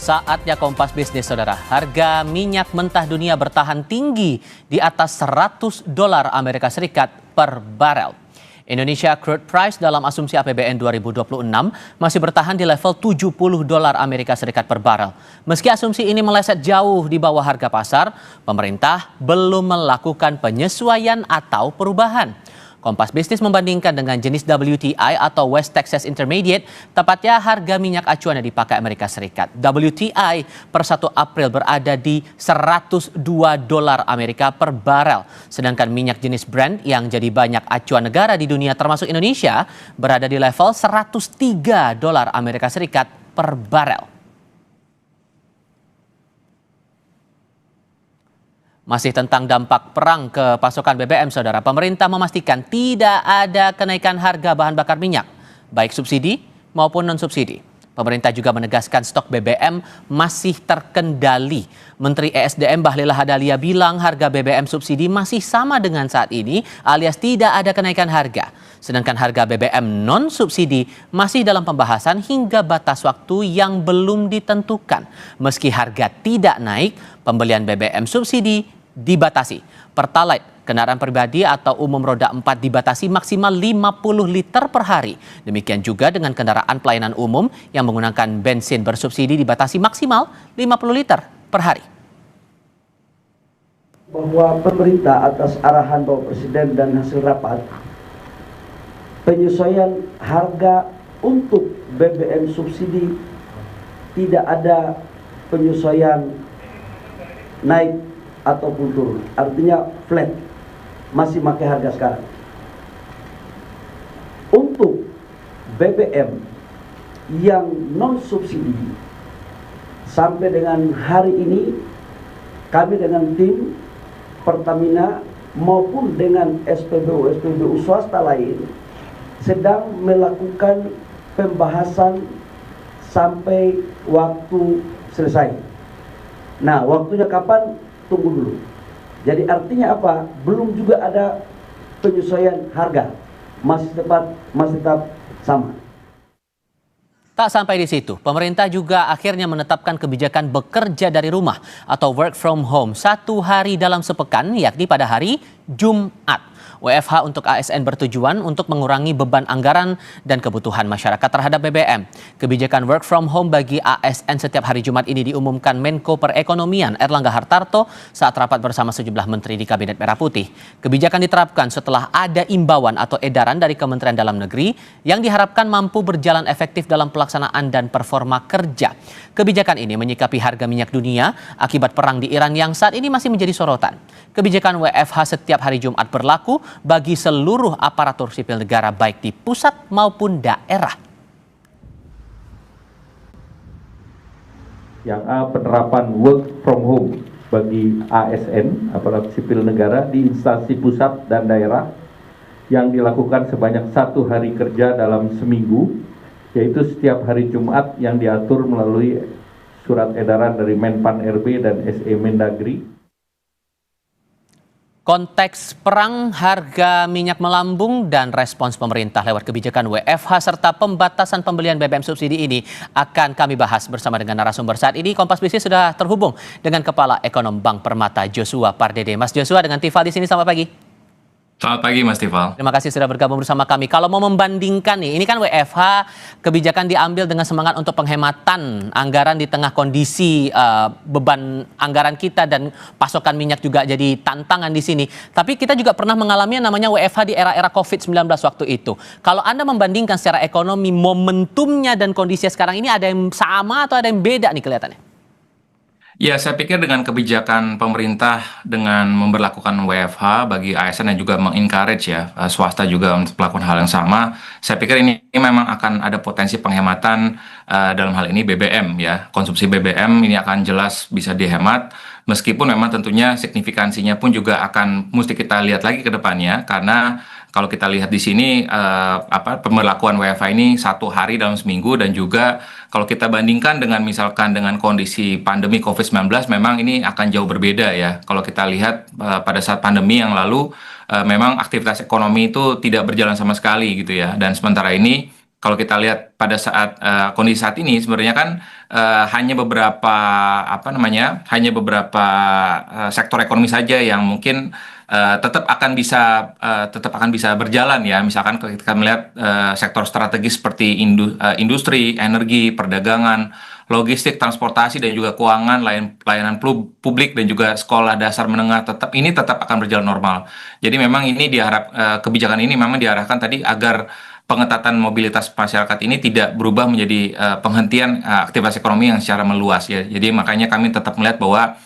Saatnya Kompas Bisnis, saudara. Harga minyak mentah dunia bertahan tinggi di atas $100 Amerika Serikat per barel. Indonesia crude price dalam asumsi APBN 2026 masih bertahan di level $70 Amerika Serikat per barel. Meski asumsi ini meleset jauh di bawah harga pasar, pemerintah belum melakukan penyesuaian atau perubahan. Kompas Bisnis membandingkan dengan jenis WTI atau West Texas Intermediate, tepatnya harga minyak acuan yang dipakai Amerika Serikat. WTI per 1 April berada di $102 Amerika per barel. Sedangkan minyak jenis Brent yang jadi banyak acuan negara di dunia termasuk Indonesia berada di level $103 Amerika Serikat per barel. Masih tentang dampak perang ke pasokan BBM, saudara. Pemerintah memastikan tidak ada kenaikan harga bahan bakar minyak, baik subsidi maupun non-subsidi. Pemerintah juga menegaskan stok BBM masih terkendali. Menteri ESDM Bahlil Lahadalia bilang harga BBM subsidi masih sama dengan saat ini, alias tidak ada kenaikan harga. Sedangkan harga BBM non-subsidi masih dalam pembahasan hingga batas waktu yang belum ditentukan. Meski harga tidak naik, pembelian BBM subsidi dibatasi. Pertalite, kendaraan pribadi atau umum roda 4 dibatasi maksimal 50 liter per hari. Demikian juga dengan kendaraan pelayanan umum yang menggunakan bensin bersubsidi dibatasi maksimal 50 liter per hari. Bahwa pemerintah atas arahan Bapak Presiden dan hasil rapat, penyesuaian harga untuk BBM subsidi tidak ada penyesuaian naik ataupun turun, artinya flat, masih pakai harga sekarang. Untuk BBM yang non subsidi sampai dengan hari ini kami dengan tim Pertamina maupun dengan SPBU swasta lain sedang melakukan pembahasan sampai waktu selesai. Nah, waktunya kapan? Tunggu dulu. Jadi artinya apa? Belum juga ada penyesuaian harga. Masih tetap sama. Tak sampai di situ, pemerintah juga akhirnya menetapkan kebijakan bekerja dari rumah atau work from home 1 hari dalam sepekan, yakni pada hari Jumat. WFH untuk ASN bertujuan untuk mengurangi beban anggaran dan kebutuhan masyarakat terhadap BBM. Kebijakan work from home bagi ASN setiap hari Jumat ini diumumkan Menko Perekonomian Erlangga Hartarto saat rapat bersama sejumlah menteri di Kabinet Merah Putih. Kebijakan diterapkan setelah ada imbauan atau edaran dari Kementerian Dalam Negeri yang diharapkan mampu berjalan efektif dalam pelaksanaan dan performa kerja. Kebijakan ini menyikapi harga minyak dunia akibat perang di Iran yang saat ini masih menjadi sorotan. Kebijakan WFH setiap hari Jumat berlaku bagi seluruh aparatur sipil negara baik di pusat maupun daerah. Yang A, penerapan work from home bagi ASN, aparatur sipil negara di instansi pusat dan daerah yang dilakukan sebanyak 1 hari kerja dalam seminggu, yaitu setiap hari Jumat yang diatur melalui surat edaran dari Menpan RB dan SE Mendagri. Konteks perang, harga minyak melambung, dan respons pemerintah lewat kebijakan WFH serta pembatasan pembelian BBM subsidi ini akan kami bahas bersama dengan narasumber. Saat ini Kompas Bisnis sudah terhubung dengan Kepala Ekonom Bank Permata Joshua Pardede. Mas Joshua dengan Tifal di sini, selamat pagi. Selamat pagi Mas Tifal. Terima kasih sudah bergabung bersama kami. Kalau mau membandingkan nih, ini kan WFH kebijakan diambil dengan semangat untuk penghematan anggaran di tengah kondisi beban anggaran kita dan pasokan minyak juga jadi tantangan di sini. Tapi kita juga pernah mengalami yang namanya WFH di era-era COVID-19 waktu itu. Kalau Anda membandingkan secara ekonomi, momentumnya dan kondisinya sekarang ini ada yang sama atau ada yang beda nih kelihatannya? Ya, saya pikir dengan kebijakan pemerintah dengan memberlakukan WFH bagi ASN dan juga mengencourage ya swasta juga untuk melakukan hal yang sama, saya pikir ini memang akan ada potensi penghematan dalam hal ini BBM ya. Konsumsi BBM ini akan jelas bisa dihemat, meskipun memang tentunya signifikansinya pun juga akan mesti kita lihat lagi ke depannya, karena kalau kita lihat di sini pemberlakuan WFH ini 1 hari dalam seminggu, dan juga kalau kita bandingkan dengan misalkan dengan kondisi pandemi COVID-19 memang ini akan jauh berbeda ya. Kalau kita lihat pada saat pandemi yang lalu memang aktivitas ekonomi itu tidak berjalan sama sekali gitu ya, dan sementara ini Kalau kita lihat pada saat kondisi saat ini sebenarnya kan hanya beberapa hanya beberapa sektor ekonomi saja yang mungkin tetap akan bisa berjalan ya. Misalkan kalau kita melihat sektor strategis seperti industri, energi, perdagangan, logistik, transportasi dan juga keuangan, layanan publik dan juga sekolah dasar menengah tetap akan berjalan normal. Jadi memang ini kebijakan ini memang diarahkan tadi agar pengetatan mobilitas masyarakat ini tidak berubah menjadi penghentian aktivitas ekonomi yang secara meluas ya. Jadi makanya kami tetap melihat bahwa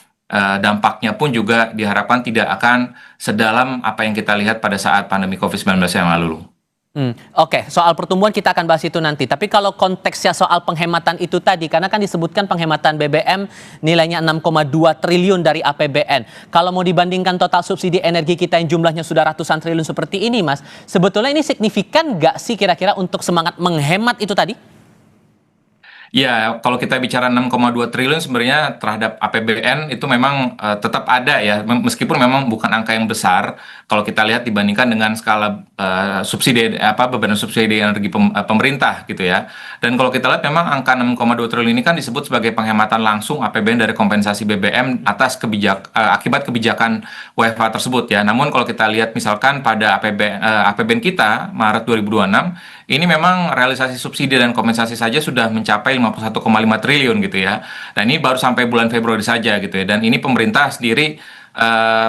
dampaknya pun juga diharapkan tidak akan sedalam apa yang kita lihat pada saat pandemi COVID-19 yang lalu. Oke, soal pertumbuhan kita akan bahas itu nanti. Tapi kalau konteksnya soal penghematan itu tadi, karena kan disebutkan penghematan BBM nilainya 6,2 triliun dari APBN. Kalau mau dibandingkan total subsidi energi kita yang jumlahnya sudah ratusan triliun seperti ini, Mas, sebetulnya ini signifikan nggak sih kira-kira untuk semangat menghemat itu tadi? Ya, kalau kita bicara 6,2 triliun sebenarnya terhadap APBN itu memang tetap ada ya, meskipun memang bukan angka yang besar kalau kita lihat dibandingkan dengan skala beban subsidi energi pemerintah gitu ya. Dan kalau kita lihat memang angka 6,2 triliun ini kan disebut sebagai penghematan langsung APBN dari kompensasi BBM atas akibat kebijakan WFH tersebut ya. Namun kalau kita lihat misalkan pada APBN kita Maret 2026 ini memang realisasi subsidi dan kompensasi saja sudah mencapai 51,5 triliun gitu ya. Dan ini baru sampai bulan Februari saja gitu ya. Dan ini pemerintah sendiri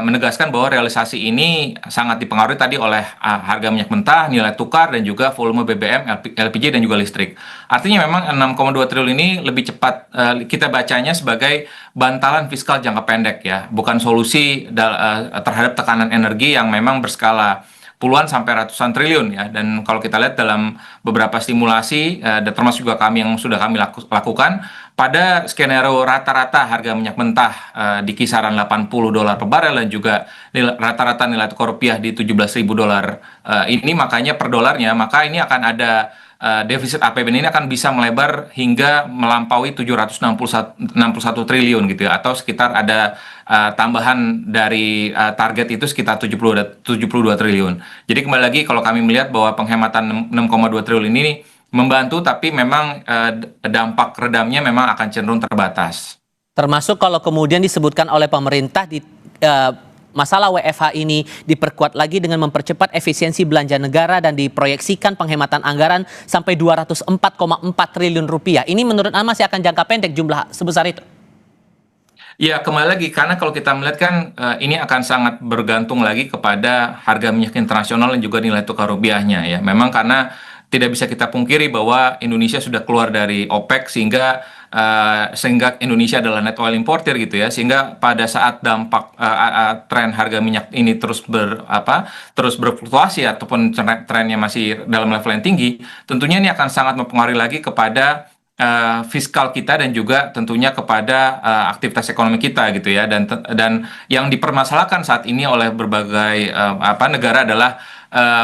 menegaskan bahwa realisasi ini sangat dipengaruhi tadi oleh harga minyak mentah, nilai tukar, dan juga volume BBM, LPG, dan juga listrik. Artinya memang 6,2 triliun ini lebih cepat kita bacanya sebagai bantalan fiskal jangka pendek ya. Bukan solusi terhadap tekanan energi yang memang berskala puluhan sampai ratusan triliun ya. Dan kalau kita lihat dalam beberapa stimulasi dan termasuk juga kami yang sudah kami lakukan pada skenario rata-rata harga minyak mentah di kisaran $80 per barel dan juga rata-rata nilai tukar rupiah di $17.000 ini makanya per dolarnya, maka ini akan ada defisit APBN ini akan bisa melebar hingga melampaui 761 triliun gitu ya, atau sekitar ada tambahan dari target itu sekitar 72 triliun. Jadi kembali lagi kalau kami melihat bahwa penghematan 6,2 triliun ini membantu, tapi memang dampak redamnya memang akan cenderung terbatas. Termasuk kalau kemudian disebutkan oleh pemerintah di masalah WFH ini diperkuat lagi dengan mempercepat efisiensi belanja negara dan diproyeksikan penghematan anggaran sampai 204,4 triliun rupiah. Ini menurut Anda masih akan jangka pendek jumlah sebesar itu? Ya, kembali lagi, karena kalau kita melihat kan ini akan sangat bergantung lagi kepada harga minyak internasional dan juga nilai tukar rupiahnya ya. Memang karena tidak bisa kita pungkiri bahwa Indonesia sudah keluar dari OPEC sehingga Indonesia adalah net oil importer gitu ya, sehingga pada saat dampak tren harga minyak ini terus berfluktuasi ataupun trennya masih dalam level yang tinggi, tentunya ini akan sangat mempengaruhi lagi kepada fiskal kita dan juga tentunya kepada aktivitas ekonomi kita gitu ya. Dan yang dipermasalahkan saat ini oleh berbagai negara adalah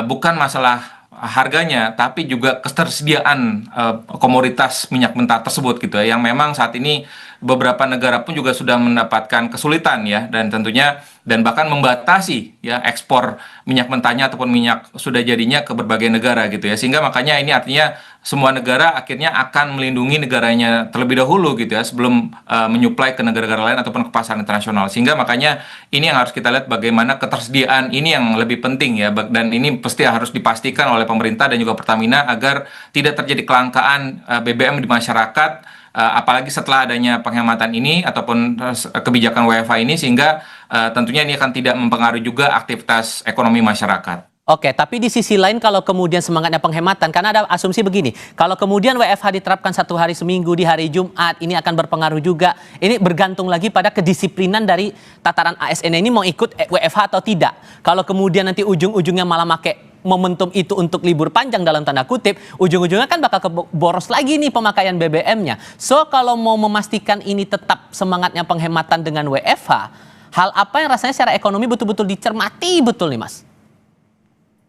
bukan masalah harganya, tapi juga ketersediaan komoditas minyak mentah tersebut gitu ya, yang memang saat ini beberapa negara pun juga sudah mendapatkan kesulitan ya, dan tentunya dan bahkan membatasi ya ekspor minyak mentahnya ataupun minyak sudah jadinya ke berbagai negara gitu ya, sehingga makanya ini artinya semua negara akhirnya akan melindungi negaranya terlebih dahulu gitu ya sebelum menyuplai ke negara-negara lain ataupun ke pasar internasional, sehingga makanya ini yang harus kita lihat bagaimana ketersediaan ini yang lebih penting ya, dan ini pasti harus dipastikan oleh pemerintah dan juga Pertamina agar tidak terjadi kelangkaan BBM di masyarakat. Apalagi setelah adanya penghematan ini ataupun kebijakan WFH ini, sehingga tentunya ini akan tidak mempengaruhi juga aktivitas ekonomi masyarakat. Oke, tapi di sisi lain kalau kemudian semangatnya penghematan, karena ada asumsi begini, kalau kemudian WFH diterapkan 1 hari seminggu di hari Jumat, ini akan berpengaruh juga, ini bergantung lagi pada kedisiplinan dari tataran ASN ini mau ikut WFH atau tidak. Kalau kemudian nanti ujung-ujungnya malah pakai momentum itu untuk libur panjang dalam tanda kutip, ujung-ujungnya kan bakal boros lagi nih pemakaian BBM-nya. So kalau mau memastikan ini tetap semangatnya penghematan dengan WFH, hal apa yang rasanya secara ekonomi betul-betul dicermati betul nih Mas?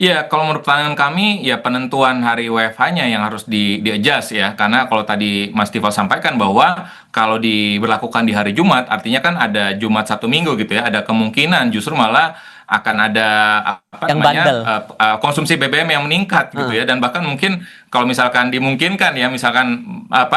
Ya, kalau menurut pandangan kami, ya penentuan hari WFH-nya yang harus di-adjust ya. Karena kalau tadi Mas Tifal sampaikan bahwa kalau diberlakukan di hari Jumat, artinya kan ada Jumat 1 minggu gitu ya. Ada kemungkinan justru malah akan ada apa Yang namanya bandel. konsumsi BBM yang meningkat gitu ya, dan bahkan mungkin kalau misalkan dimungkinkan ya, misalkan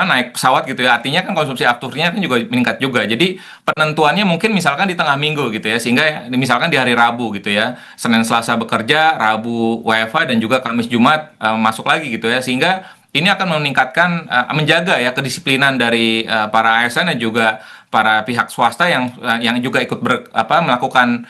naik pesawat gitu ya, artinya kan konsumsi afturnya kan juga meningkat juga. Jadi penentuannya mungkin misalkan di tengah minggu gitu ya, sehingga misalkan di hari Rabu gitu ya, Senin Selasa bekerja, Rabu WFH, dan juga Kamis Jumat masuk lagi gitu ya, sehingga ini akan meningkatkan menjaga ya kedisiplinan dari para ASN dan juga para pihak swasta yang juga ikut melakukan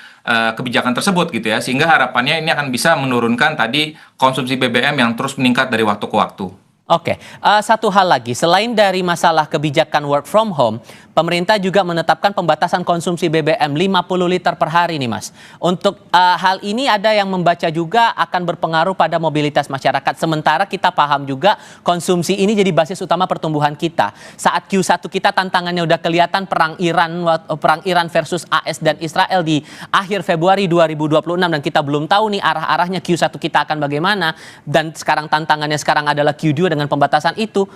kebijakan tersebut gitu ya, sehingga harapannya ini akan bisa menurunkan tadi konsumsi BBM yang terus meningkat dari waktu ke waktu. Oke, satu hal lagi, selain dari masalah kebijakan work from home, pemerintah juga menetapkan pembatasan konsumsi BBM 50 liter per hari nih Mas. Untuk hal ini ada yang membaca juga akan berpengaruh pada mobilitas masyarakat. Sementara kita paham juga konsumsi ini jadi basis utama pertumbuhan kita. Saat Q1 kita tantangannya udah kelihatan, perang Iran versus AS dan Israel di akhir Februari 2026, dan kita belum tahu nih arah-arahnya Q1 kita akan bagaimana, dan sekarang tantangannya sekarang adalah Q2 dengan pembatasan itu.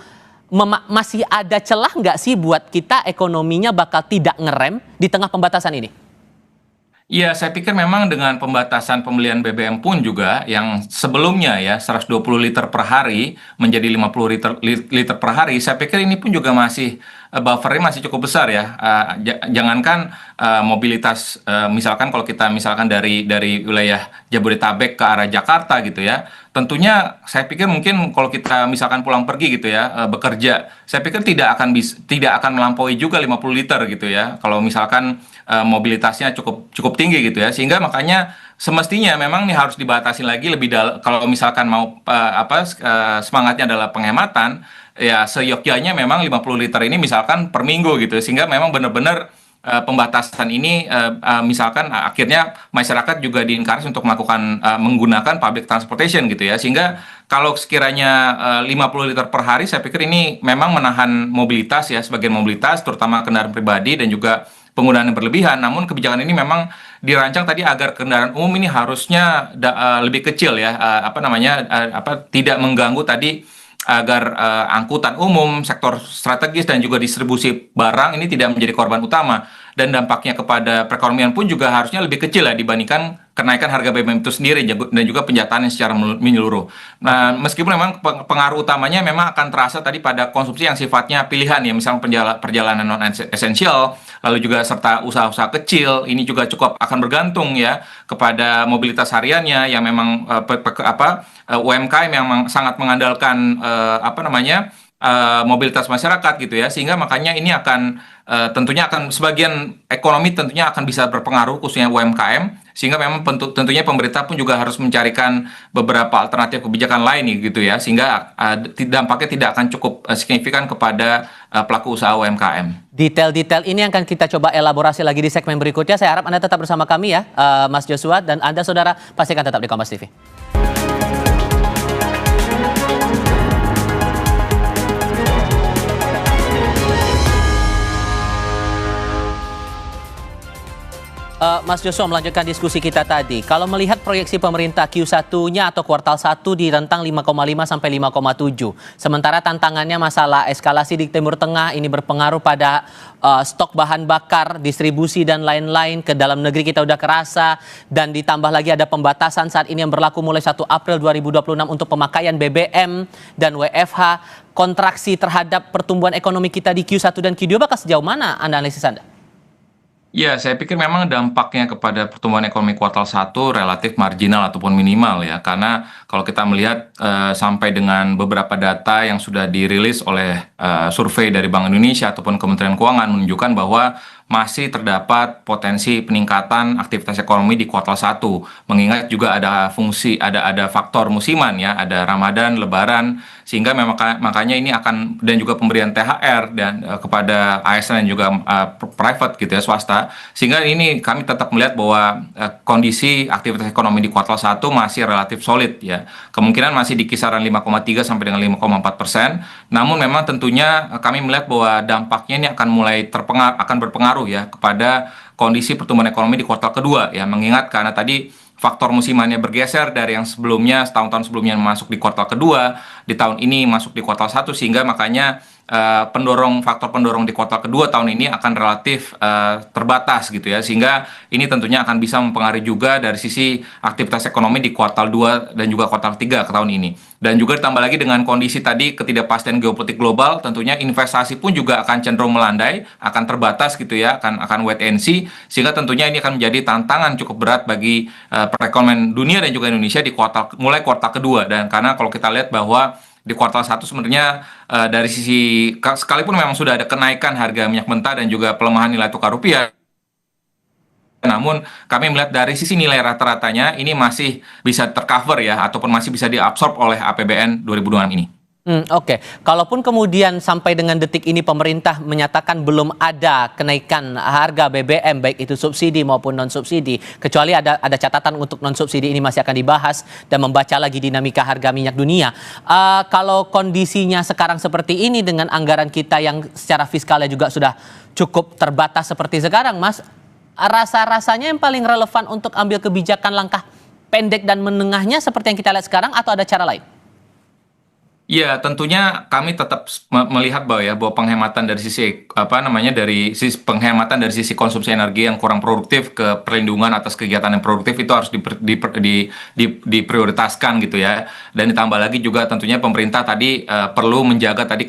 Masih ada celah nggak sih buat kita ekonominya bakal tidak ngerem di tengah pembatasan ini? Iya, saya pikir memang dengan pembatasan pembelian BBM pun juga yang sebelumnya ya 120 liter per hari menjadi 50 liter per hari, saya pikir ini pun juga masih buffernya masih cukup besar ya. Jangankan mobilitas, misalkan kalau kita misalkan dari wilayah Jabodetabek ke arah Jakarta gitu ya, tentunya saya pikir mungkin kalau kita misalkan pulang pergi gitu ya, bekerja, saya pikir tidak akan melampaui juga 50 liter gitu ya, kalau misalkan mobilitasnya cukup tinggi gitu ya, sehingga makanya semestinya memang nih harus dibatasi lagi lebih dalam. Kalau misalkan mau semangatnya adalah penghematan, ya seyogyanya memang 50 liter ini misalkan per minggu gitu, sehingga memang benar-benar pembatasan ini misalkan akhirnya masyarakat juga di-encourage untuk menggunakan public transportation gitu ya, sehingga kalau sekiranya 50 liter per hari, saya pikir ini memang menahan mobilitas ya, sebagian mobilitas terutama kendaraan pribadi dan juga penggunaan yang berlebihan. Namun kebijakan ini memang dirancang tadi agar kendaraan umum ini harusnya lebih kecil ya, tidak mengganggu tadi, agar angkutan umum, sektor strategis dan juga distribusi barang ini tidak menjadi korban utama, dan dampaknya kepada perekonomian pun juga harusnya lebih kecil ya dibandingkan kenaikan harga BBM itu sendiri dan juga penjatahan secara menyeluruh. Nah, meskipun memang pengaruh utamanya memang akan terasa tadi pada konsumsi yang sifatnya pilihan ya, misalnya perjalanan non esensial, lalu juga serta usaha-usaha kecil, ini juga cukup akan bergantung ya kepada mobilitas hariannya yang memang UMKM yang sangat mengandalkan mobilitas masyarakat gitu ya, sehingga makanya ini akan tentunya akan sebagian ekonomi tentunya akan bisa berpengaruh khususnya UMKM, sehingga memang tentunya pemerintah pun juga harus mencarikan beberapa alternatif kebijakan lain gitu ya, sehingga dampaknya tidak akan cukup signifikan kepada pelaku usaha UMKM. Detail-detail ini akan kita coba elaborasi lagi di segmen berikutnya. Saya harap Anda tetap bersama kami ya, Mas Joshua, dan Anda saudara pastikan tetap di Kompas TV. Mas Joshua, melanjutkan diskusi kita tadi. Kalau melihat proyeksi pemerintah Q1-nya atau kuartal 1 di rentang 5,5 sampai 5,7. Sementara tantangannya masalah eskalasi di Timur Tengah ini berpengaruh pada stok bahan bakar, distribusi dan lain-lain. Ke dalam negeri kita udah kerasa, dan ditambah lagi ada pembatasan saat ini yang berlaku mulai 1 April 2026 untuk pemakaian BBM dan WFH. Kontraksi terhadap pertumbuhan ekonomi kita di Q1 dan Q2 bakal sejauh mana analisis Anda? Ya, saya pikir memang dampaknya kepada pertumbuhan ekonomi kuartal 1 relatif marginal ataupun minimal ya. Karena kalau kita melihat sampai dengan beberapa data yang sudah dirilis oleh survei dari Bank Indonesia ataupun Kementerian Keuangan menunjukkan bahwa masih terdapat potensi peningkatan aktivitas ekonomi di kuartal 1. Mengingat juga ada faktor musiman ya, ada Ramadan, Lebaran, sehingga makanya ini akan, dan juga pemberian THR dan kepada ASN dan juga private gitu ya, swasta, sehingga ini kami tetap melihat bahwa kondisi aktivitas ekonomi di kuartal 1 masih relatif solid ya, kemungkinan masih di kisaran 5,3 sampai dengan 5,4%. Namun memang tentunya kami melihat bahwa dampaknya ini akan berpengaruh ya kepada kondisi pertumbuhan ekonomi di kuartal kedua ya, mengingat karena tadi faktor musimannya bergeser dari yang sebelumnya, tahun-tahun sebelumnya masuk di kuartal kedua, di tahun ini masuk di kuartal 1, sehingga makanya faktor pendorong di kuartal kedua tahun ini akan relatif terbatas gitu ya, sehingga ini tentunya akan bisa mempengaruhi juga dari sisi aktivitas ekonomi di kuartal 2 dan juga kuartal 3 ke tahun ini. Dan juga ditambah lagi dengan kondisi tadi ketidakpastian geopolitik global, tentunya investasi pun juga akan cenderung melandai, akan terbatas gitu ya, akan wait and see, sehingga tentunya ini akan menjadi tantangan cukup berat bagi perekonomian dunia dan juga Indonesia di mulai kuartal kedua. Dan karena kalau kita lihat bahwa di kuartal 1 sebenarnya dari sisi sekalipun memang sudah ada kenaikan harga minyak mentah dan juga pelemahan nilai tukar rupiah, namun kami melihat dari sisi nilai rata-ratanya ini masih bisa tercover ya, ataupun masih bisa diabsorb oleh APBN 2026 ini. Oke. Kalaupun kemudian sampai dengan detik ini pemerintah menyatakan belum ada kenaikan harga BBM, baik itu subsidi maupun non-subsidi, kecuali ada catatan untuk non-subsidi ini masih akan dibahas dan membaca lagi dinamika harga minyak dunia. Kalau kondisinya sekarang seperti ini dengan anggaran kita yang secara fiskalnya juga sudah cukup terbatas seperti sekarang, Mas, rasa-rasanya yang paling relevan untuk ambil kebijakan langkah pendek dan menengahnya seperti yang kita lihat sekarang atau ada cara lain? Ya, tentunya kami tetap melihat bahwa penghematan dari sisi penghematan dari sisi konsumsi energi yang kurang produktif ke perlindungan atas kegiatan yang produktif itu harus diprioritaskan gitu ya. Dan ditambah lagi juga tentunya pemerintah tadi perlu menjaga tadi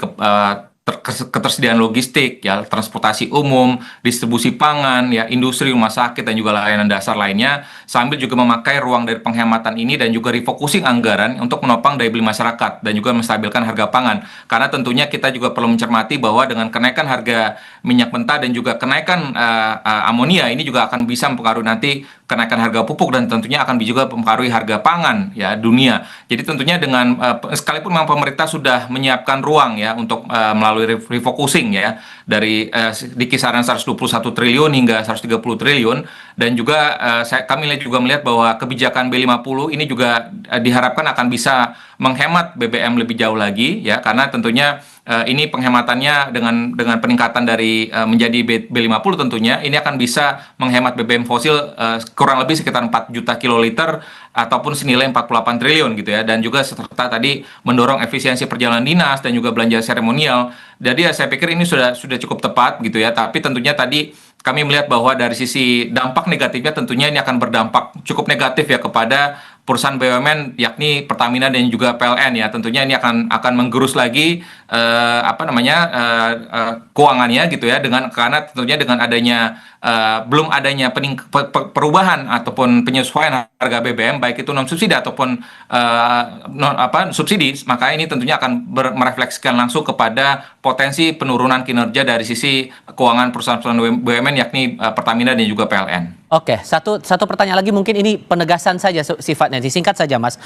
ketersediaan logistik ya, transportasi umum, distribusi pangan ya, industri, rumah sakit dan juga layanan dasar lainnya, sambil juga memakai ruang dari penghematan ini dan juga refocusing anggaran untuk menopang daya beli masyarakat dan juga menstabilkan harga pangan. Karena tentunya kita juga perlu mencermati bahwa dengan kenaikan harga minyak mentah dan juga kenaikan amonia ini juga akan bisa mempengaruhi nanti kenaikan harga pupuk dan tentunya akan juga mempengaruhi harga pangan ya dunia. Jadi tentunya dengan sekalipun memang pemerintah sudah menyiapkan ruang ya untuk melalui refocusing ya dari di kisaran 121 triliun hingga 130 triliun, dan juga kami juga melihat bahwa kebijakan B50 ini juga diharapkan akan bisa menghemat BBM lebih jauh lagi ya, karena tentunya ini penghematannya dengan peningkatan dari menjadi B50 tentunya ini akan bisa menghemat BBM fosil kurang lebih sekitar 4 juta kiloliter ataupun senilai 48 triliun gitu ya, dan juga serta tadi mendorong efisiensi perjalanan dinas dan juga belanja seremonial. Jadi ya saya pikir ini sudah cukup tepat gitu ya, tapi tentunya tadi kami melihat bahwa dari sisi dampak negatifnya tentunya ini akan berdampak cukup negatif ya kepada perusahaan BUMN yakni Pertamina dan juga PLN ya. Tentunya ini akan menggerus lagi keuangannya gitu ya, karena tentunya dengan adanya belum adanya perubahan ataupun penyesuaian harga BBM baik itu non subsidi ataupun subsidi, maka ini tentunya akan merefleksikan langsung kepada potensi penurunan kinerja dari sisi keuangan perusahaan-perusahaan BUMN yakni Pertamina dan juga PLN. Oke, satu pertanyaan lagi, mungkin ini penegasan saja sifatnya, disingkat saja Mas.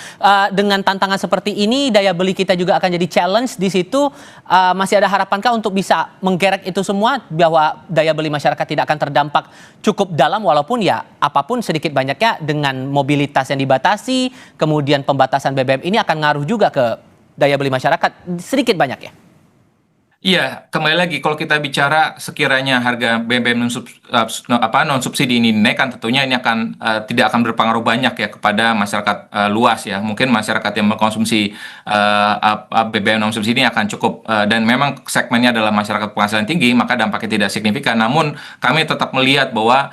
Dengan tantangan seperti ini, daya beli kita juga akan jadi challenge di situ. Masih ada harapankah untuk bisa menggerek itu semua, bahwa daya beli masyarakat tidak akan terdampak cukup dalam, walaupun ya apapun sedikit banyaknya dengan mobilitas yang dibatasi, kemudian pembatasan BBM ini akan ngaruh juga ke daya beli masyarakat sedikit banyak ya? Iya, kembali lagi kalau kita bicara sekiranya harga BBM non subsidi ini dinaikkan, tentunya ini akan tidak akan berpengaruh banyak ya kepada masyarakat luas ya. Mungkin masyarakat yang mengkonsumsi BBM non subsidi ini akan cukup dan memang segmennya adalah masyarakat penghasilan tinggi, maka dampaknya tidak signifikan. Namun kami tetap melihat bahwa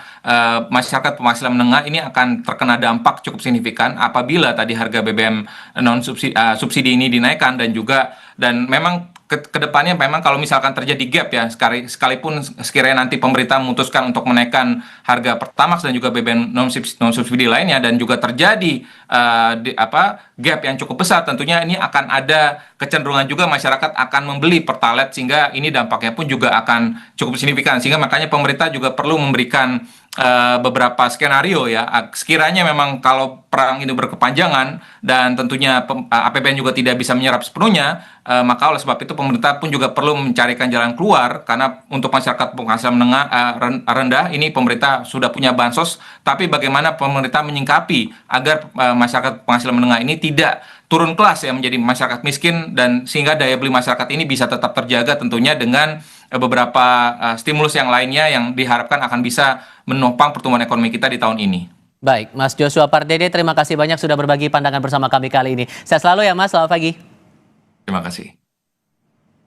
masyarakat penghasilan menengah ini akan terkena dampak cukup signifikan apabila tadi harga BBM non subsidi ini dinaikkan, dan memang kedepannya memang kalau misalkan terjadi gap ya, sekalipun sekiranya nanti pemerintah memutuskan untuk menaikkan harga Pertamax dan juga BBM non subsidi lainnya, dan juga terjadi gap yang cukup besar, tentunya ini akan ada kecenderungan juga masyarakat akan membeli Pertalite, sehingga ini dampaknya pun juga akan cukup signifikan, sehingga makanya pemerintah juga perlu memberikan beberapa skenario ya, sekiranya memang kalau perang ini berkepanjangan dan tentunya APBN juga tidak bisa menyerap sepenuhnya, maka oleh sebab itu pemerintah pun juga perlu mencarikan jalan keluar, karena untuk masyarakat penghasilan menengah rendah ini pemerintah sudah punya bansos, tapi bagaimana pemerintah menyingkapi agar masyarakat penghasilan menengah ini tidak turun kelas ya menjadi masyarakat miskin, dan sehingga daya beli masyarakat ini bisa tetap terjaga tentunya dengan beberapa stimulus yang lainnya yang diharapkan akan bisa menopang pertumbuhan ekonomi kita di tahun ini. Baik, Mas Joshua Pardede, terima kasih banyak sudah berbagi pandangan bersama kami kali ini. Sehat selalu ya Mas, selamat pagi. Terima kasih.